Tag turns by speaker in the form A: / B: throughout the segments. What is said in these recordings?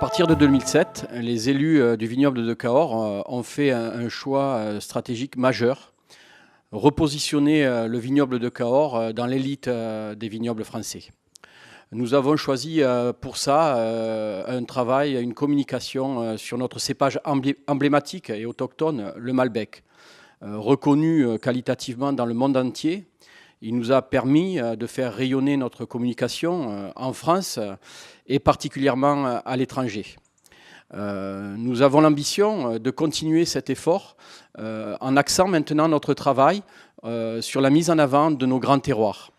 A: partir de 2007, les élus du vignoble de Cahors ont fait un choix stratégique majeur, repositionner le vignoble de Cahors dans l'élite des vignobles français. Nous avons choisi pour ça un travail, une communication sur notre cépage emblématique et autochtone, le Malbec. Reconnu qualitativement dans le monde entier, il nous a permis de faire rayonner notre communication en France et particulièrement à l'étranger. Nous avons l'ambition de continuer cet effort en axant maintenant notre travail sur la mise en avant de nos grands terroirs.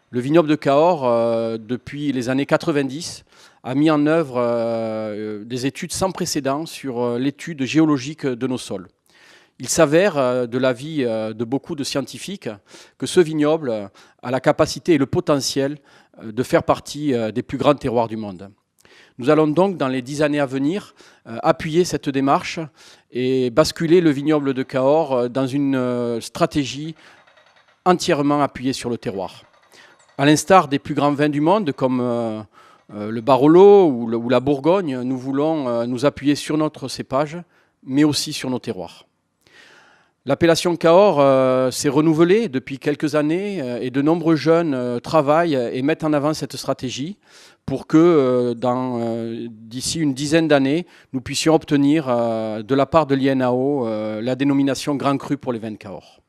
A: Le vignoble de Cahors, depuis les années 90, a mis en œuvre des études sans précédent sur l'étude géologique de nos sols. Il s'avère, de l'avis de beaucoup de scientifiques, que ce vignoble a la capacité et le potentiel de faire partie des plus grands terroirs du monde. Nous allons donc, dans les 10 années à venir, appuyer cette démarche et basculer le vignoble de Cahors dans une stratégie entièrement appuyée sur le terroir. À l'instar des plus grands vins du monde, comme le Barolo ou la Bourgogne, nous voulons nous appuyer sur notre cépage, mais aussi sur nos terroirs. L'appellation Cahors s'est renouvelée depuis quelques années et de nombreux jeunes travaillent et mettent en avant cette stratégie pour que d'ici une dizaine d'années, nous puissions obtenir de la part de l'INAO la dénomination Grand Cru pour les vins de Cahors.